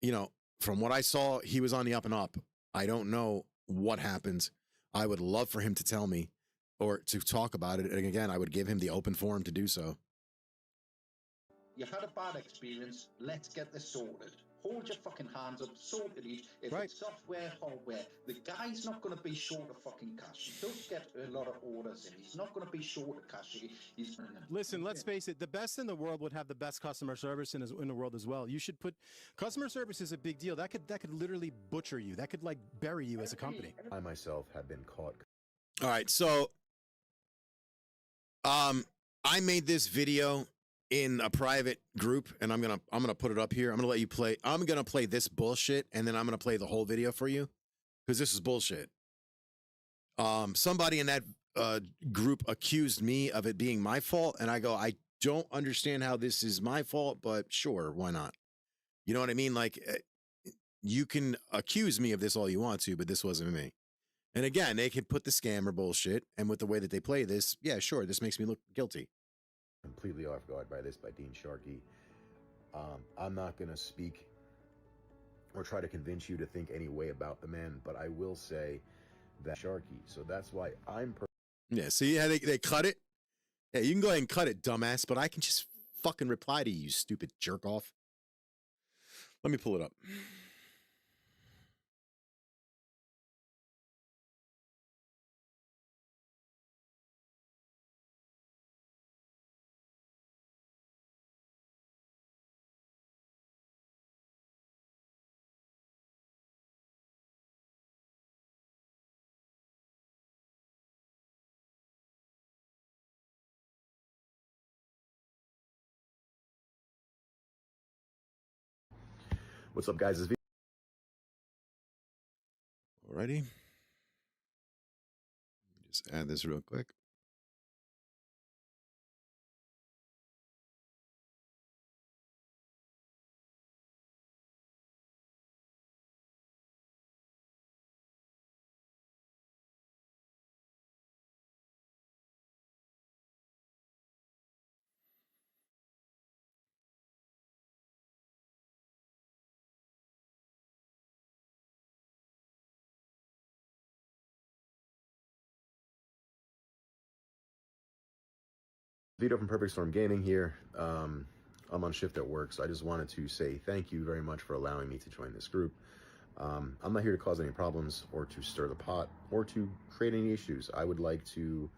You know, from what I saw, he was on the up and up. I don't know what happened. I would love for him to tell me or to talk about it. And again, I would give him the open forum to do so. You had a bad experience. Let's get this sorted. Hold your fucking hands up, sort it each. If it's software, hardware, the guy's not going to be short of fucking cash. He does get a lot of orders in. He's not going to be short of cash. Listen, let's face it. The best in the world would have the best customer service in the world as well. You should put customer service is a big deal. That could literally butcher you. That could like bury you as a company. I myself have been caught. All right, so I made this video in a private group, and I'm gonna put it up here. I'm gonna let you play. I'm gonna play this bullshit, and then I'm gonna play the whole video for you, because this is bullshit. Somebody in that group accused me of it being my fault, and I go, I don't understand how this is my fault, but sure, why not? You know what I mean? Like, you can accuse me of this all you want to, but this wasn't me. And again, they can put the scammer bullshit, and with the way that they play this, yeah, sure, this makes me look guilty. Completely off guard by this by Dean Sharkey. I'm not going to speak or try to convince you to think any way about the man, but I will say that Sharkey. So that's why I'm... Yeah, see how they cut it? Yeah, you can go ahead and cut it, dumbass, but I can just fucking reply to you, stupid jerk off. Let me pull it up. What's up, guys? Alrighty. Just add this real quick. VITO from Perfect Storm Gaming here. I'm on shift at work, so I just wanted to say thank you very much for allowing me to join this group. I'm not here to cause any problems or to stir the pot or to create any issues. I would like to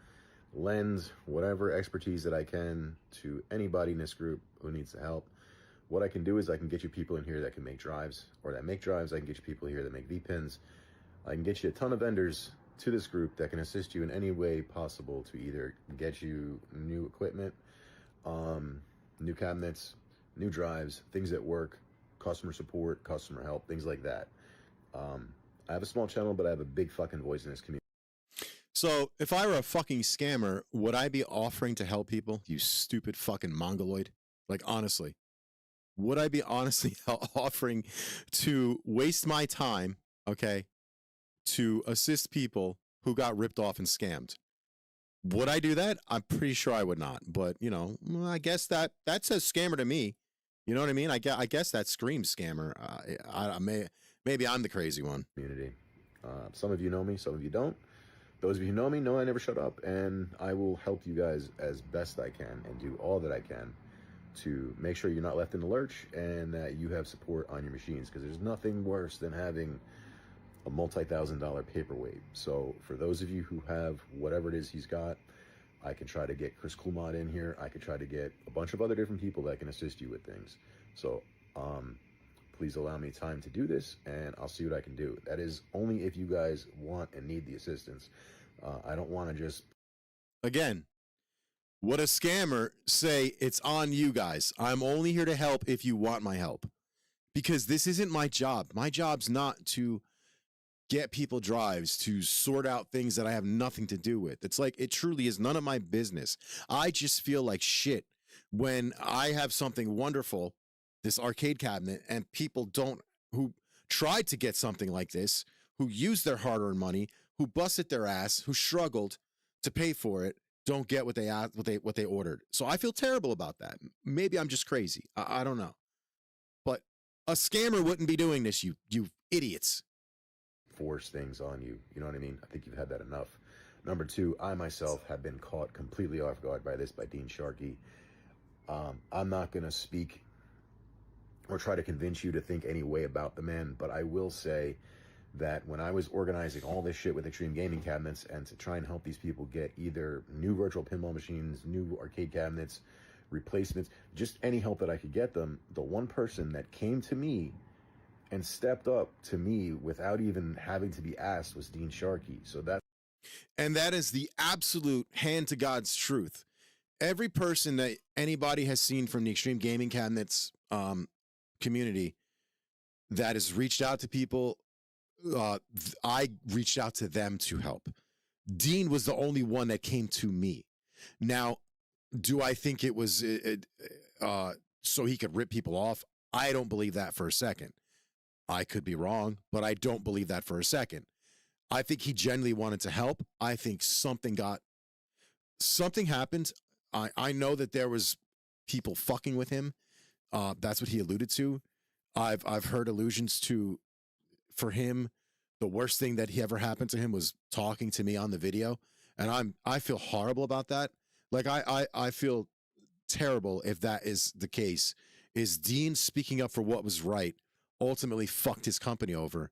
lend whatever expertise that I can to anybody in this group who needs the help. What I can do is I can get you people in here that can make drives, or that make drives. I can get you people here that make V-pins. I can get you a ton of vendors to this group that can assist you in any way possible to either get you new equipment, new cabinets, new drives, things that work, customer support, customer help, things like that. I have a small channel, but I have a big fucking voice in this community. So if I were a fucking scammer, would I be offering to help people? You stupid fucking mongoloid. Like, honestly, would I be honestly offering to waste my time, okay, to assist people who got ripped off and scammed? Would I do that? I'm pretty sure I would not. But, you know, I guess that says scammer to me. You know what I mean? I guess that screams scammer. Maybe I'm the crazy one. Community. Some of you know me, some of you don't. Those of you who know me know I never shut up, and I will help you guys as best I can and do all that I can to make sure you're not left in the lurch and that you have support on your machines, because there's nothing worse than having a multi-$1,000 paperweight. So for those of you who have whatever it is he's got, I can try to get Chris Coolmod in here. I could try to get a bunch of other different people that can assist you with things. So please allow me time to do this, and I'll see what I can do. That is only if you guys want and need the assistance. I don't want to just... Again, would a scammer say, it's on you guys? I'm only here to help if you want my help. Because this isn't my job. My job's not to get people drives, to sort out things that I have nothing to do with. It's like, it truly is none of my business. I just feel like shit when I have something wonderful, this arcade cabinet, and people who tried to get something like this, who used their hard-earned money, who busted their ass, who struggled to pay for it, don't get what they ordered. So I feel terrible about that. Maybe I'm just crazy. I don't know. But a scammer wouldn't be doing this, you idiots. Force things on you. You know what I mean? I think you've had that enough. Number two, I myself have been caught completely off guard by this by Dean Sharkey. I'm not going to speak or try to convince you to think any way about the man, but I will say that when I was organizing all this shit with Extreme Gaming Cabinets and to try and help these people get either new virtual pinball machines, new arcade cabinets, replacements, just any help that I could get them, the one person that came to me and stepped up to me without even having to be asked was Dean Sharkey. So that is the absolute hand to God's truth. Every person that anybody has seen from the Extreme Gaming Cabinets community that has reached out to people, I reached out to them to help. Dean was the only one that came to me. Now, do I think it was so he could rip people off? I don't believe that for a second. I could be wrong, but I don't believe that for a second. I think he genuinely wanted to help. I think something happened. I know that there was people fucking with him. That's what he alluded to. I've heard allusions to, for him, the worst thing that he ever happened to him was talking to me on the video. And I feel horrible about that. Like I feel terrible if that is the case. Is Dean speaking up for what was right ultimately fucked his company over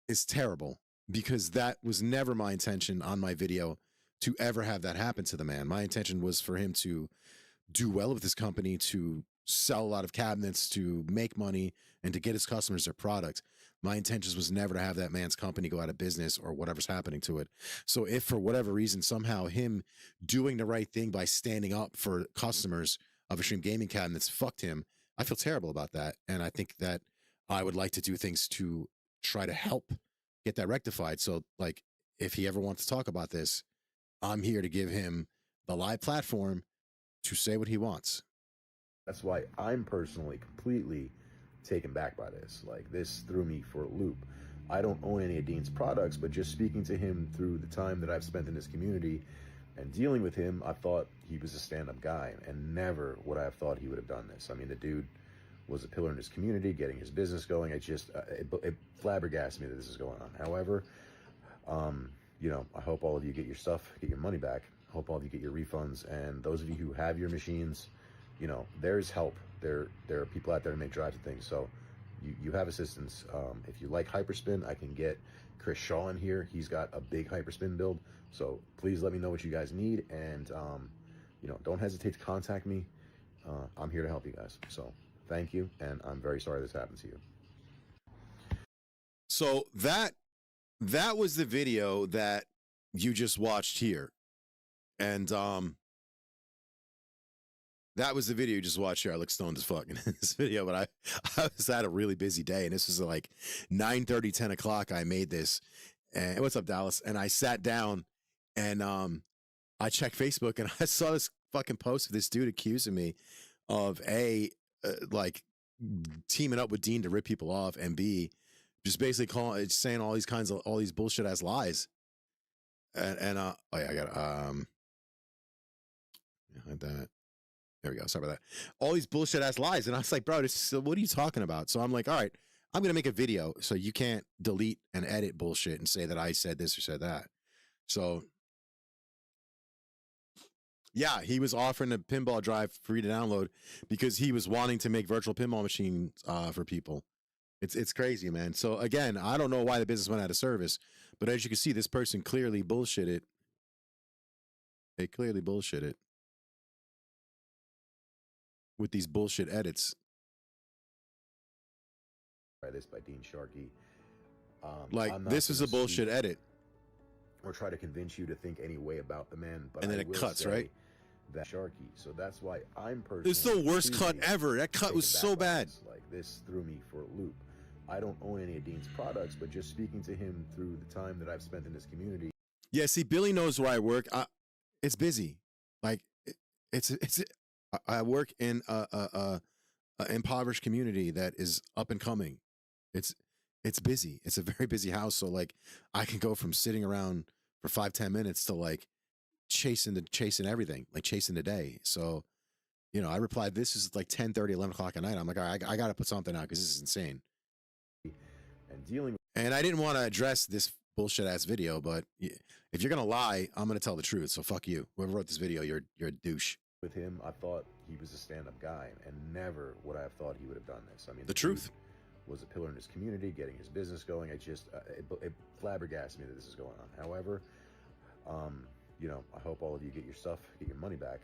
is terrible, because that was never my intention on my video to ever have that happen to the man. My intention was for him to do well with his company, to sell a lot of cabinets, to make money, and to get his customers their product. My intention was never to have that man's company go out of business or whatever's happening to it. So if for whatever reason, somehow him doing the right thing by standing up for customers of Extreme Gaming Cabinets fucked him, I feel terrible about that. And I think that I would like to do things to try to help get that rectified. So, like, if he ever wants to talk about this, I'm here to give him the live platform to say what he wants. That's why I'm personally completely taken back by this. Like, this threw me for a loop. I don't own any of Dean's products, but just speaking to him through the time that I've spent in this community and dealing with him, I thought he was a stand-up guy, and never would I have thought he would have done this. I mean, the dude was a pillar in his community, getting his business going. It just, it flabbergasted me that this is going on. However, you know, I hope all of you get your stuff, get your money back. I hope all of you get your refunds. And those of you who have your machines, you know, there's help. There are people out there to make drives and things. So you have assistance. If you like hyperspin, I can get Chris Shaw in here. He's got a big hyperspin build. So please let me know what you guys need, and you know, don't hesitate to contact me. I'm here to help you guys. So thank you, and I'm very sorry this happened to you. So that was the video that you just watched here, and that was the video you just watched here. I look stoned as fuck in this video, but I was at a really busy day, and this was like 9:30, 10 o'clock. I made this, and what's up, Dallas? And I sat down, and I checked Facebook, and I saw this fucking post of this dude accusing me of like teaming up with Dean to rip people off, and B, just basically saying all these bullshit ass lies. And oh yeah, I got that. There we go. Sorry about that. All these bullshit ass lies, and I was like, bro, what are you talking about? So I'm like, all right, I'm gonna make a video so you can't delete and edit bullshit and say that I said this or said that. So yeah, he was offering a pinball drive free to download because he was wanting to make virtual pinball machines for people. It's crazy, man. So again, I don't know why the business went out of service, but as you can see, this person clearly bullshitted. They clearly bullshitted with these bullshit edits. By this by Dean Sharkey. Like, this is a bullshit edit. Or try to convince you to think any way about the man, but and then it cuts, right? That Sharkey. So that's why I'm personally. It's the worst cut ever. That cut was so bad. Like, this threw me for a loop. I don't own any of Dean's products, but just speaking to him through the time that I've spent in this community. Yeah, see, Billy knows where I work. It's busy. Like, I work in a impoverished community that is up and coming. It's busy. It's a very busy house. So like, I can go from sitting around for 5-10 minutes to like chasing everything, like chasing the day. So, you know, I replied, this is like 10:30, 11 o'clock at night. I'm like, all right, I got to put something out because this is insane. And I didn't want to address this bullshit ass video, but if you're going to lie, I'm going to tell the truth. So fuck you. Whoever wrote this video, you're a douche. With him, I thought he was a stand-up guy, and never would I have thought he would have done this. I mean, the truth was a pillar in his community, getting his business going. It flabbergasted me that this is going on. However, you know, I hope all of you get your money back.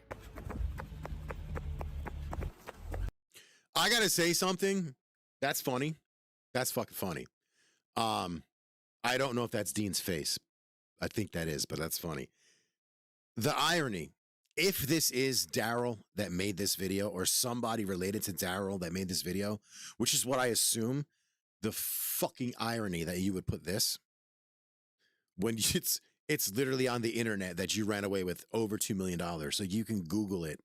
I gotta say something. That's funny. That's fucking funny. I don't know if that's Dean's face. I think that is, but that's funny. The irony. If this is Daryl that made this video, or somebody related to Daryl that made this video, which is what I assume, the fucking irony that you would put this when it's literally on the internet that you ran away with over $2 million. So you can Google it,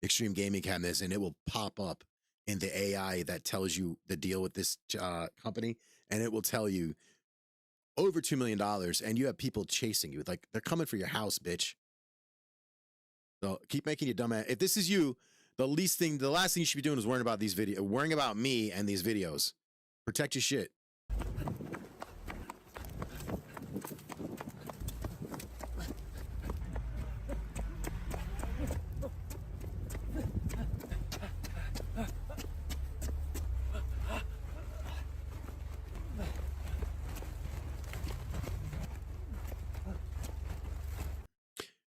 Extreme Gaming Cabinets, and it will pop up in the AI that tells you the deal with this company, and it will tell you over $2 million, and you have people chasing you. Like, they're coming for your house, bitch. So keep making your dumb ass. If this is you, the last thing you should be doing is worrying about me and these videos. Protect your shit.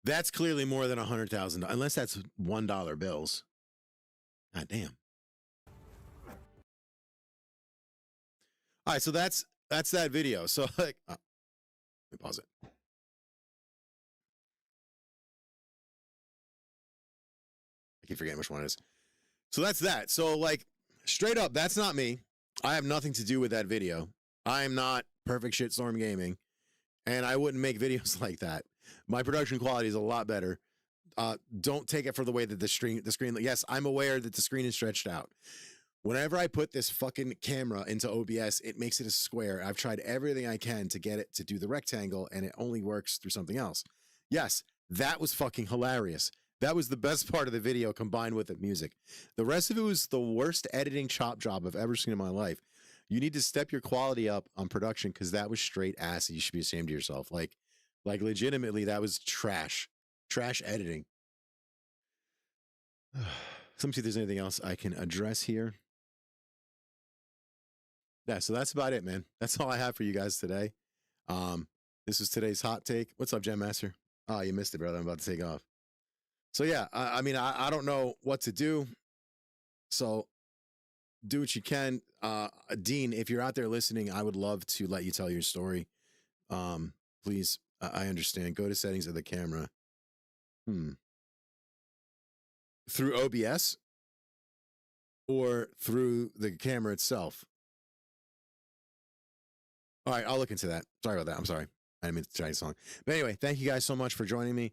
That's clearly more than $100,000, unless that's $1 bills. God damn. All right, so that's that video. So like, let me pause it. I keep forgetting which one it is. So that's that. So like, straight up, that's not me. I have nothing to do with that video. I am not Perfect Shitstorm Gaming, and I wouldn't make videos like that. My production quality is a lot better. Don't take it for the way that the screen, yes, I'm aware that the screen is stretched out. Whenever I put this fucking camera into OBS, it makes it a square. I've tried everything I can to get it to do the rectangle, and it only works through something else. Yes, that was fucking hilarious. That was the best part of the video combined with the music. The rest of it was the worst editing chop job I've ever seen in my life. You need to step your quality up on production, because that was straight ass. You should be ashamed of yourself. Like legitimately, that was trash editing. Let me see if there's anything else I can address here. yeah, so that's about it, man. That's all I have for you guys today. This is today's hot take. What's up, Jam Master? Oh, you missed it, brother. I'm about to take off. So yeah, I mean, I don't know what to do. So do what you can. Dean, if you're out there listening, I would love to let you tell your story. Please, I understand. Go to settings of the camera. Through OBS or through the camera itself? All right, I'll look into that. Sorry about that. I'm sorry. I didn't mean to try a song. But anyway, thank you guys so much for joining me.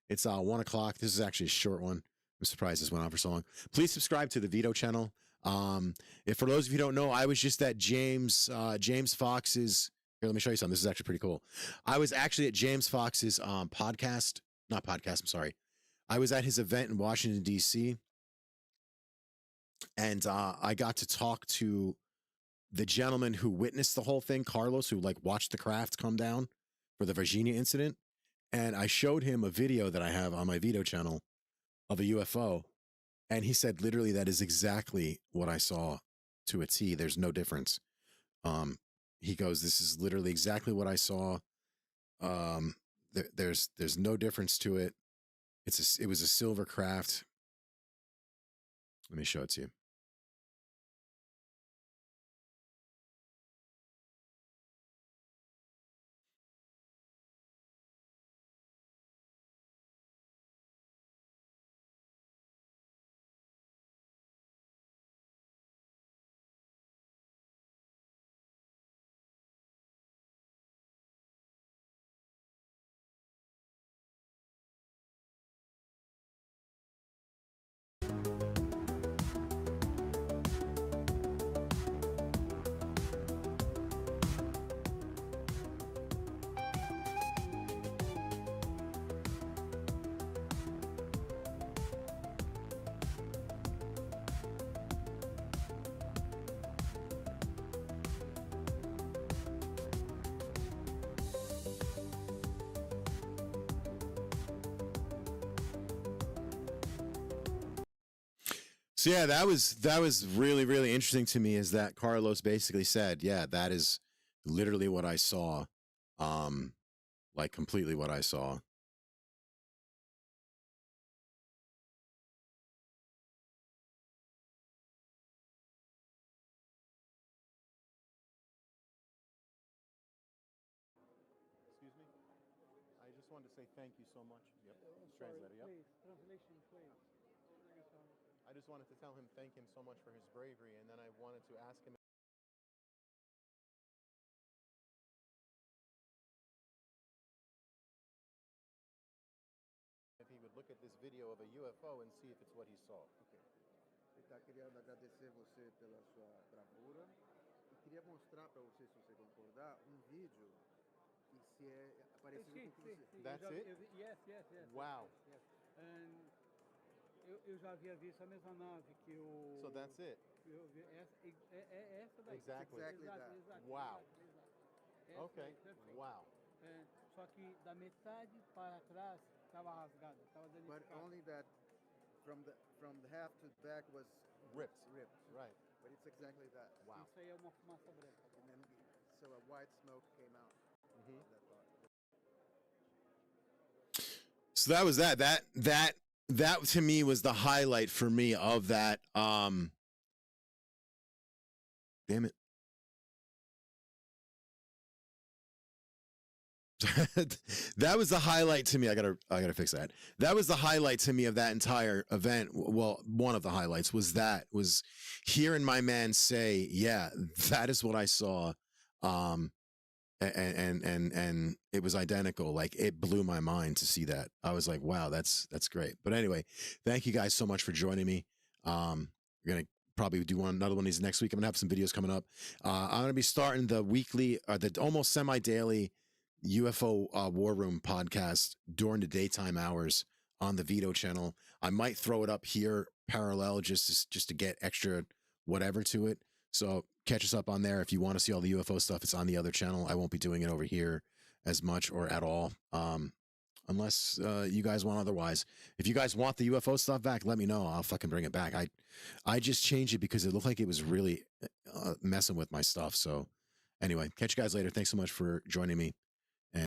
It's 1 o'clock. This is actually a short one. I'm surprised this went on for so long. Please subscribe to the VITO channel. If for those of you who don't know, I was just at James Fox's. Here, let me show you something. This is actually pretty cool. I was actually at James Fox's podcast. Not podcast, I'm sorry. I was at his event in Washington, D.C. And I got to talk to the gentleman who witnessed the whole thing, Carlos, who like watched the craft come down for the Virginia incident. And I showed him a video that I have on my VITO channel of a UFO. And he said, literally, that is exactly what I saw to a T. There's no difference. He goes, this is literally exactly what I saw. There's no difference to it. It was a silver craft. Let me show it to you. So yeah, that was really, really interesting to me, is that Carlos basically said, yeah, that is literally what I saw. Like completely what I saw. Excuse me? I just wanted to say thank you so much. Yep. Translator, yep. Please, translation, please. I just wanted to tell him, thank him so much for his bravery, and then I wanted to ask him if he would look at this video of a UFO and see if it's what he saw. Okay. Ele queria agradecer você pela sua bravura e queria mostrar para você, se você concordar, vídeo que se é parecido com o que você... That's it? Yes. Wow. Yes. And eu já havia visto a mesma nave que o... So that's it? Essa daí. Exactly. Exactly. Wow. Essa Okay. Perfeito. Wow. Só que da metade para trás estava rasgada, estava danificada. But only that from the half to the back was ripped. Right. But it's exactly that. Wow. Isso aí é uma fumaça branca. And then, so a white smoke came out. Mm-hmm. That part. So that was that. That to me was the highlight for me of that. Damn it. That was the highlight to me. I gotta fix that. That was the highlight to me of that entire event. Well, one of the highlights was hearing my man say, yeah, that is what I saw. And it was identical. Like, it blew my mind to see that. I was like, wow, that's great. But anyway, thank you guys so much for joining me. We're gonna probably do another one of these next week. I'm gonna have some videos coming up. I'm gonna be starting the weekly, the almost semi-daily UFO War Room podcast during the daytime hours on the VITO channel. I might throw it up here parallel just to get extra whatever to it. So catch us up on there if you want to see all the UFO stuff. It's on the other channel. I won't be doing it over here as much or at all. unless you guys want otherwise. If you guys want the UFO stuff back, let me know. I'll fucking bring it back. I just changed it because it looked like it was really messing with my stuff. So anyway, catch you guys later. Thanks so much for joining me.